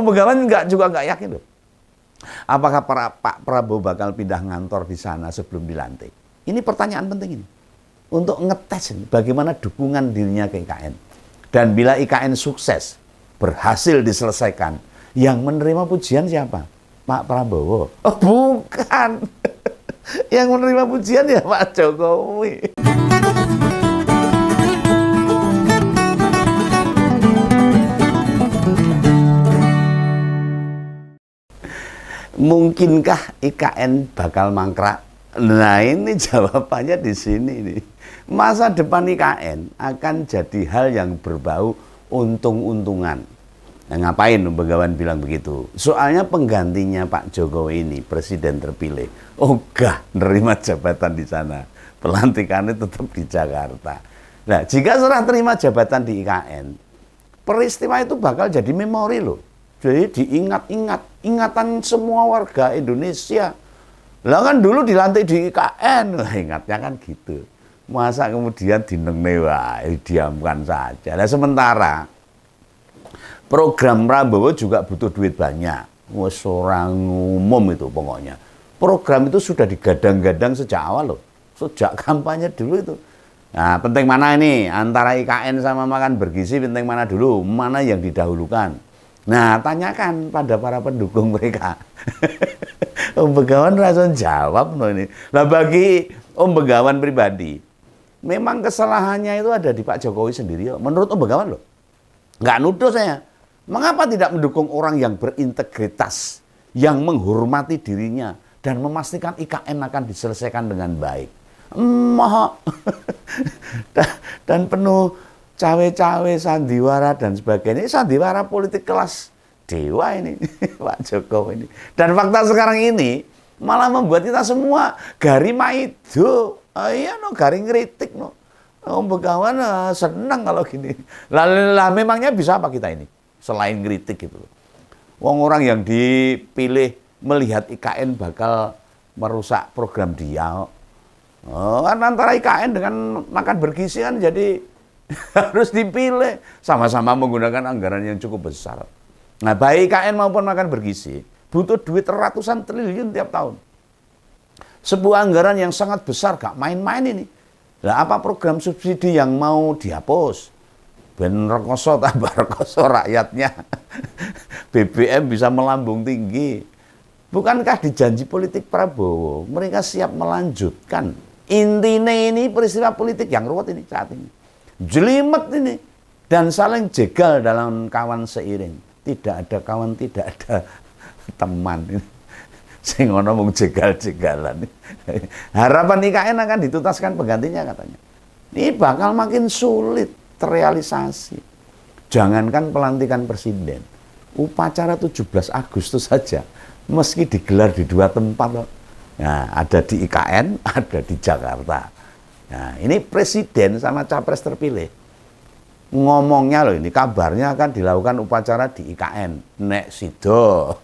Begawan juga nggak yakin loh. Apakah Pak Prabowo bakal pindah ngantor di sana sebelum dilantik? Ini pertanyaan penting ini. Untuk ngetes bagaimana dukungan dirinya ke IKN. Dan bila IKN sukses, berhasil diselesaikan, yang menerima pujian siapa? Pak Prabowo. Oh bukan. Yang menerima pujian ya Pak Jokowi. Mungkinkah IKN bakal mangkrak? Nah ini jawabannya di sini nih. Masa depan IKN akan jadi hal yang berbau untung-untungan. Nah, ngapain Begawan bilang begitu? Soalnya penggantinya Pak Jokowi ini, presiden terpilih, ogah nerima jabatan di sana. Pelantikannya tetap di Jakarta. Nah, jika serah terima jabatan di IKN, peristiwa itu bakal jadi memori loh. Jadi diingat-ingat, ingatan semua warga Indonesia. Lah kan dulu dilantik di IKN, lah ingatnya kan gitu. Masa kemudian dinengnewa, diamkan saja. Nah sementara program Prabowo juga butuh duit banyak. Wes orang umum itu pokoknya. Program itu sudah digadang-gadang sejak awal loh. Sejak kampanye dulu itu. Nah penting mana ini? Antara IKN sama makan bergizi penting mana dulu? Mana yang didahulukan? Nah, tanyakan pada para pendukung mereka. Om Begawan langsung jawab loh ini. Nah, bagi Om Begawan pribadi, memang kesalahannya itu ada di Pak Jokowi sendiri. Menurut Om Begawan loh. Nggak nuduh saya. Mengapa tidak mendukung orang yang berintegritas, yang menghormati dirinya, dan memastikan IKN akan diselesaikan dengan baik? Dan penuh cawe-cawe, sandiwara dan sebagainya. Ini sandiwara politik kelas dewa ini Pak Jokowi ini. Dan fakta sekarang ini malah membuat kita semua garima itu. Iya no, garing kritik no. Om Begawan senang kalau gini. Lah memangnya bisa apa kita ini selain kritik gitu. Wong orang yang dipilih melihat IKN bakal merusak program dia. Kan antara IKN dengan makan bergizi kan jadi harus dipilih, sama-sama menggunakan anggaran yang cukup besar. Nah, baik IKN maupun makan bergizi butuh duit ratusan triliun tiap tahun. Sebuah anggaran yang sangat besar, gak main-main ini. Nah, apa program subsidi yang mau dihapus? Ben rekoso tambah rekoso rakyatnya. BBM bisa melambung tinggi. Bukankah di janji politik Prabowo mereka siap melanjutkan? Intinya ini peristiwa politik yang ruwet ini saat ini. Jelimet ini dan saling jegal dalam kawan seiring. Tidak ada kawan, tidak ada teman. Sing ono mung jegal-jegalan. Harapan IKN akan dituntaskan penggantinya katanya. Ini bakal makin sulit terrealisasi. Jangankan pelantikan presiden, upacara 17 Agustus saja meski digelar di dua tempat. Nah, ada di IKN, ada di Jakarta. Nah, ini presiden sama capres terpilih. Ngomongnya loh ini, kabarnya akan dilakukan upacara di IKN. Nek sido.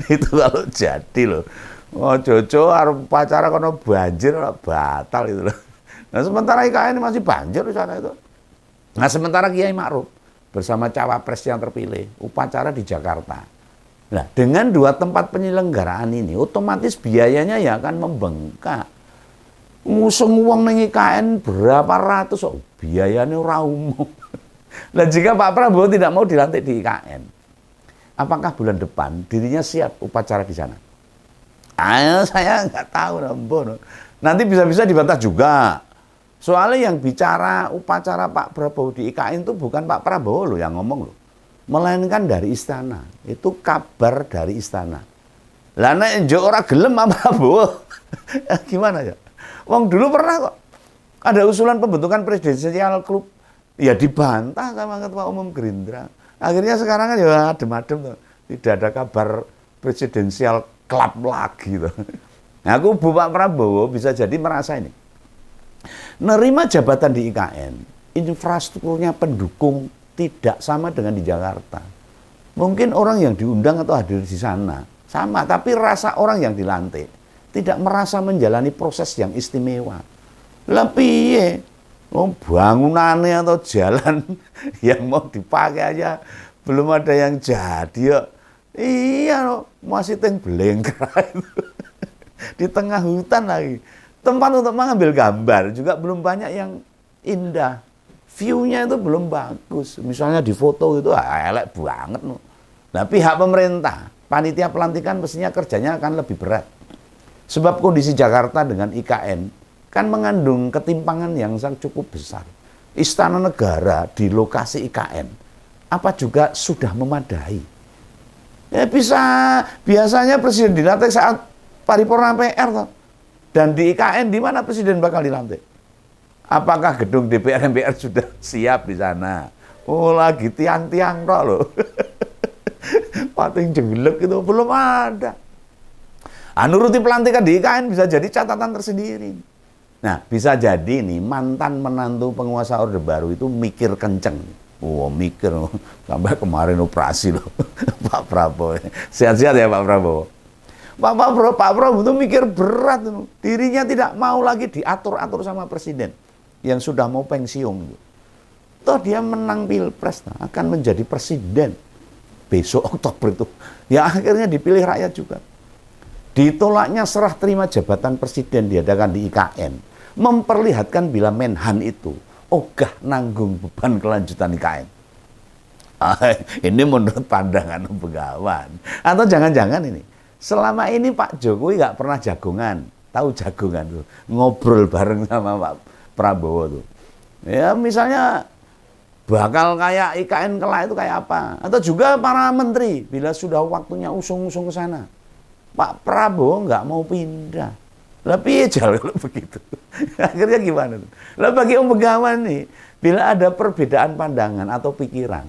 Itu kalau jadi loh. Oh, Jojo harus upacara kono banjir, batal itu loh. Nah, sementara IKN masih banjir di sana itu. Nah, sementara Kiai Ma'ruf bersama cawapres yang terpilih, upacara di Jakarta. Nah, dengan dua tempat penyelenggaraan ini, otomatis biayanya ya akan membengkak. Ngusung uang ning IKN berapa ratus, biayanya ora umum. Nah, jika Pak Prabowo tidak mau dilantik di IKN, apakah bulan depan dirinya siap upacara di sana? Saya nggak tahu, Rambo. Nanti bisa-bisa dibantah juga. Soalnya yang bicara upacara Pak Prabowo di IKN itu bukan Pak Prabowo loh yang ngomong loh, melainkan dari istana. Itu kabar dari istana. Lah nek njuk ora gelem Pak Prabowo, gimana ya? Wong dulu pernah kok ada usulan pembentukan presidensial klub, ya dibantah sama Ketua Umum Gerindra. Akhirnya sekarang kan ya adem-adem tuh. Tidak ada kabar presidensial klub lagi tuh. Nah, kubu Pak Prabowo bisa jadi merasa ini. Nerima jabatan di IKN, infrastrukturnya pendukung tidak sama dengan di Jakarta. Mungkin orang yang diundang atau hadir di sana sama, tapi rasa orang yang dilantik tidak merasa menjalani proses yang istimewa. Lah piye? Bangunannya atau jalan yang mau dipakai aja belum ada yang jadi ya. Iya, masih teng belengkra itu. Di tengah hutan lagi. Tempat untuk mengambil gambar juga belum banyak yang indah. View-nya itu belum bagus. Misalnya di foto itu elek banget. Nah, pihak pemerintah, panitia pelantikan mestinya kerjanya akan lebih berat. Sebab kondisi Jakarta dengan IKN kan mengandung ketimpangan yang sangat cukup besar. Istana negara di lokasi IKN, apa juga sudah memadai? Ya bisa, biasanya presiden dilantik saat paripurna PR toh. Dan di IKN di mana presiden bakal dilantik? Apakah gedung DPR MPR sudah siap di sana? Oh, lagi tiang-tiang toh loh. Pating jelek itu belum ada. Nuruti pelantikan di IKN bisa jadi catatan tersendiri. Nah, bisa jadi nih mantan menantu penguasa Orde Baru itu mikir kenceng. Mikir sampai kemarin operasi loh Pak Prabowo. Sehat-sehat ya Pak Prabowo. Pak Prabowo itu mikir berat tuh. Dirinya tidak mau lagi diatur-atur sama presiden yang sudah mau pensiun. Toh dia menang Pilpres, akan menjadi presiden besok Oktober itu. Ya akhirnya dipilih rakyat juga. Ditolaknya serah terima jabatan presiden diadakan di IKN. Memperlihatkan bila Menhan itu ogah nanggung beban kelanjutan IKN. Ini menurut pandangan Begawan. Atau jangan-jangan ini, selama ini Pak Jokowi nggak pernah jagongan. Tahu jagongan tuh, ngobrol bareng sama Pak Prabowo tuh. Ya misalnya bakal kayak IKN kelak itu kayak apa. Atau juga para menteri, bila sudah waktunya usung-usung ke sana. Pak Prabowo nggak mau pindah. Lah piye kalau begitu? Akhirnya gimana? Lah bagi Begawan nih, bila ada perbedaan pandangan atau pikiran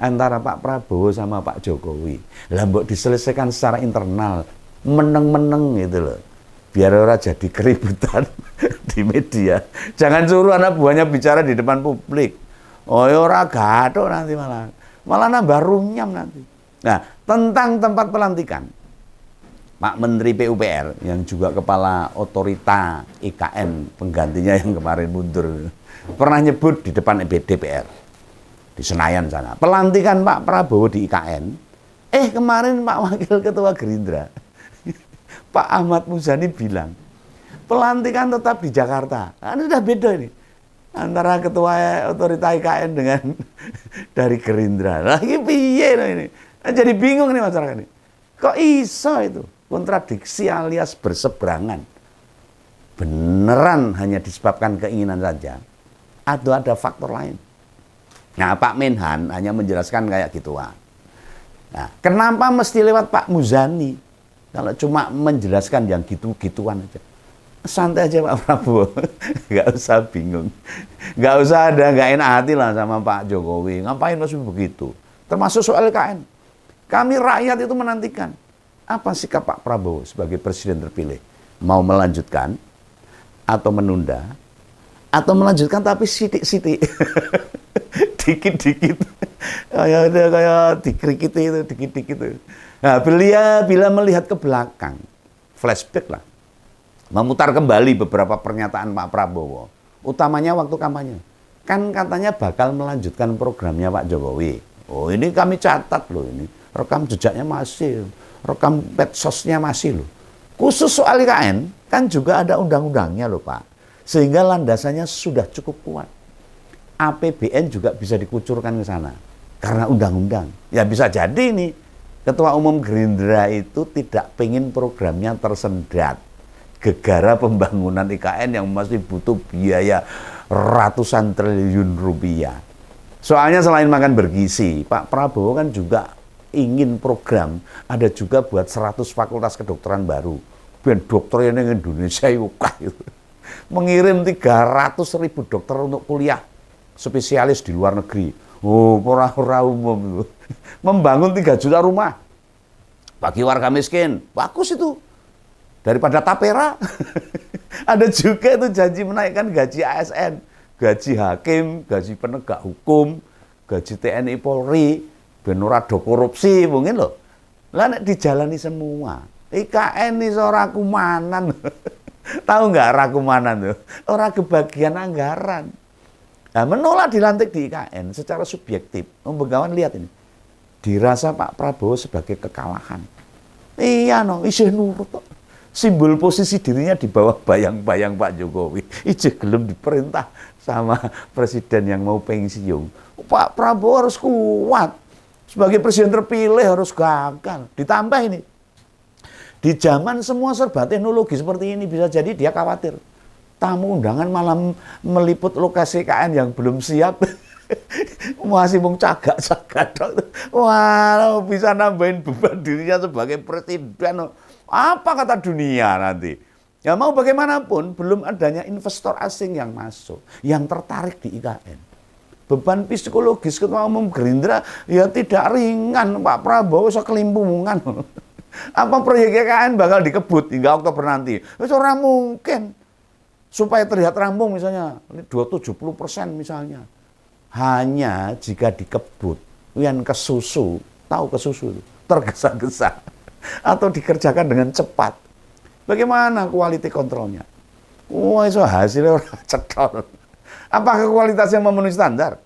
antara Pak Prabowo sama Pak Jokowi, lah mbok diselesaikan secara internal, meneng-meneng gitu loh. Biar orang jadi keributan di media. Jangan suruh anak buahnya bicara di depan publik. Oh ya ora gathuk nanti malah nambah runyam nanti. Nah, tentang tempat pelantikan, Pak Menteri PUPR yang juga kepala otorita IKN penggantinya yang kemarin mundur pernah nyebut di depan DPR di Senayan sana, pelantikan Pak Prabowo di IKN. Kemarin Pak Wakil Ketua Gerindra Pak Ahmad Muzani bilang pelantikan tetap di Jakarta. Ini udah beda ini antara ketua otorita IKN dengan dari Gerindra. Lagi piye ini? Jadi bingung nih masyarakat ini. Kok iso itu? Kontradiksi alias berseberangan. Beneran hanya disebabkan keinginan saja atau ada faktor lain? Nah, Pak Menhan hanya menjelaskan kayak gituan. Nah, kenapa mesti lewat Pak Muzani? Kalau cuma menjelaskan yang gitu-gituan aja. Santai aja Pak Prabowo. Nggak usah bingung. Nggak usah ada nggak enak hati lah sama Pak Jokowi. Ngapain masih begitu? Termasuk soal IKN. Kami rakyat itu menantikan. Apa sikap Pak Prabowo sebagai presiden terpilih? Mau melanjutkan atau menunda? Atau melanjutkan tapi sidik-sidik. Dikit-dikit. Kayak dikrikiti itu, dikit-dikit itu. Nah, bila melihat ke belakang, flashback lah. Memutar kembali beberapa pernyataan Pak Prabowo. Utamanya waktu kampanye. Kan katanya bakal melanjutkan programnya Pak Jokowi. Oh ini kami catat loh ini. Rekam jejaknya masih. Rekam medsosnya masih loh. Khusus soal IKN kan juga ada undang-undangnya loh Pak. Sehingga landasannya sudah cukup kuat. APBN juga bisa dikucurkan ke sana. Karena undang-undang. Ya bisa jadi nih. Ketua Umum Gerindra itu tidak pengen programnya tersendat. Gegara pembangunan IKN yang masih butuh biaya ratusan triliun rupiah. Soalnya selain makan bergizi, Pak Prabowo kan juga ingin program ada juga buat 100 fakultas kedokteran baru. Ben dokter yang Indonesia itu mengirim 300.000 dokter untuk kuliah spesialis di luar negeri. Oh, ora umum itu. Membangun 3 juta rumah bagi warga miskin. Bagus itu. Daripada tapera. Ada juga itu janji menaikkan gaji ASN, gaji hakim, gaji penegak hukum, gaji TNI Polri, ben ora do korupsi mungkin loh. Lah nek dijalani semua. IKN iso rakumanan. Tahu nggak rakumanan tuh? Ora kebagian anggaran. Nah, menolak dilantik di IKN secara subjektif. Begawan lihat ini. dirasa Pak Prabowo sebagai kekalahan. Iya no, isih nurut kok. Simbol posisi dirinya di bawah bayang-bayang Pak Jokowi. Ijeh gelem diperintah sama presiden yang mau pensiun. Pak Prabowo harus kuat. Sebagai presiden terpilih harus gagal. Ditambah ini, di zaman semua serba teknologi seperti ini, bisa jadi dia khawatir. Tamu undangan malam meliput lokasi KN yang belum siap. Masih mau cagak-cagak. Wah, bisa nambahin beban dirinya sebagai presiden. Apa kata dunia nanti? Ya mau bagaimanapun, belum adanya investor asing yang masuk, yang tertarik di IKN. Beban psikologis Ketua Umum Gerindra ya tidak ringan. Pak Prabowo sekelimpungan. Apa proyek IKN bakal dikebut hingga Oktober nanti? Itu orang mungkin. Supaya terlihat rampung misalnya, 270% misalnya. Hanya jika dikebut, yang kesusu, tahu kesusu itu, tergesa-gesa. Atau dikerjakan dengan cepat. Bagaimana quality kontrolnya? Wah, itu hasilnya orang cetol. Apakah kualitasnya memenuhi standar?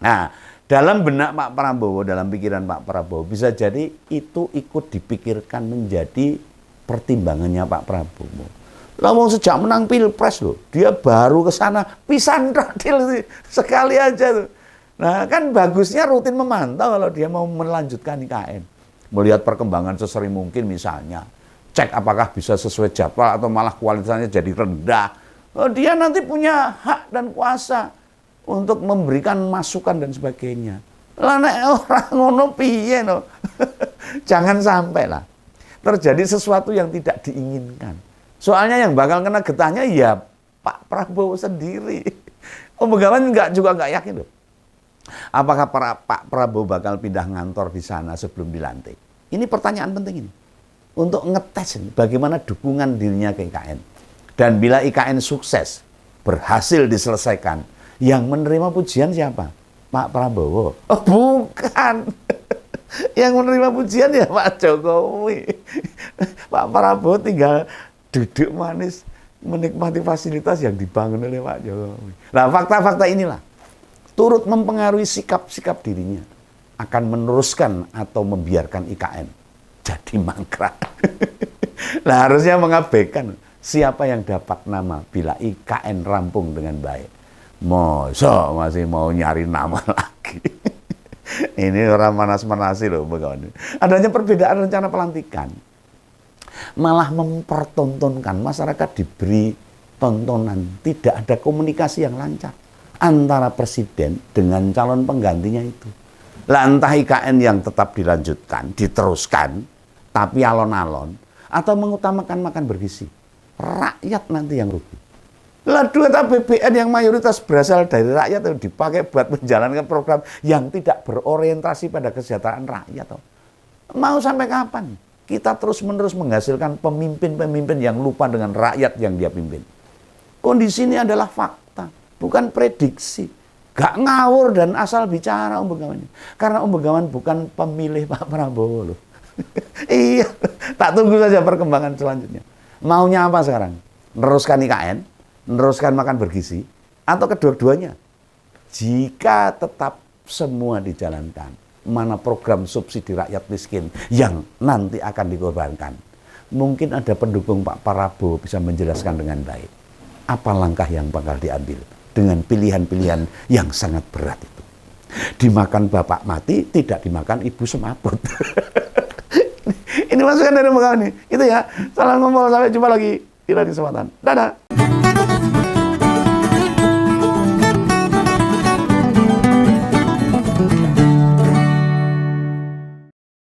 Nah, dalam benak Pak Prabowo, dalam pikiran Pak Prabowo, bisa jadi itu ikut dipikirkan menjadi pertimbangannya Pak Prabowo. Lalu sejak menang Pilpres loh, dia baru ke sana pisan radil sekali aja tuh. Nah, kan bagusnya rutin memantau kalau dia mau melanjutkan IKN. Melihat perkembangan sesering mungkin misalnya. Cek apakah bisa sesuai jadwal atau malah kualitasnya jadi rendah. Dia nanti punya hak dan kuasa untuk memberikan masukan dan sebagainya. Lah nek orang ngono piye no. Jangan sampai lah terjadi sesuatu yang tidak diinginkan. Soalnya yang bakal kena getahnya ya Pak Prabowo sendiri. Om Begawan juga nggak yakin loh. Apakah Pak Prabowo bakal pindah ngantor di sana sebelum dilantik? Ini pertanyaan penting ini. Untuk ngetes ini, bagaimana dukungan dirinya ke IKN. Dan bila IKN sukses, berhasil diselesaikan, yang menerima pujian siapa? Pak Prabowo. Oh bukan. Yang menerima pujian ya Pak Jokowi. Pak Prabowo tinggal duduk manis menikmati fasilitas yang dibangun oleh Pak Jokowi. Nah, fakta-fakta inilah turut mempengaruhi sikap-sikap dirinya akan meneruskan atau membiarkan IKN jadi mangkrak. Nah, harusnya mengabaikan siapa yang dapat nama bila IKN rampung dengan baik. Masa masih mau nyari nama lagi. Ini orang manas-manasi loh kawan. Adanya perbedaan rencana pelantikan malah mempertontonkan masyarakat diberi tontonan, tidak ada komunikasi yang lancar antara presiden dengan calon penggantinya itu. Lah entah IKN yang tetap dilanjutkan, diteruskan, tapi alon-alon, atau mengutamakan makan bergizi. Rakyat nanti yang rugi. Lah duit APBN yang mayoritas berasal dari rakyat itu dipakai buat menjalankan program yang tidak berorientasi pada kesejahteraan rakyat. Mau sampai kapan kita terus-menerus menghasilkan pemimpin-pemimpin yang lupa dengan rakyat yang dia pimpin? Kondisi ini adalah fakta, bukan prediksi. Gak ngawur dan asal bicara Om Begawan. Karena Om Begawan bukan pemilih Pak Prabowo loh. Iya, tak tunggu saja perkembangan selanjutnya. Maunya apa sekarang? Meneruskan IKN, meneruskan makan bergizi, atau kedua-duanya? Jika tetap semua dijalankan, mana program subsidi rakyat miskin yang nanti akan dikorbankan? Mungkin ada pendukung Pak Prabowo bisa menjelaskan dengan baik apa langkah yang bakal diambil dengan pilihan-pilihan yang sangat berat itu. Dimakan bapak mati, tidak dimakan ibu semaput. Ini masukan dari Begawan nih. Itu ya. Salam ngomong, sampai jumpa lagi di lain kesempatan. Dadah.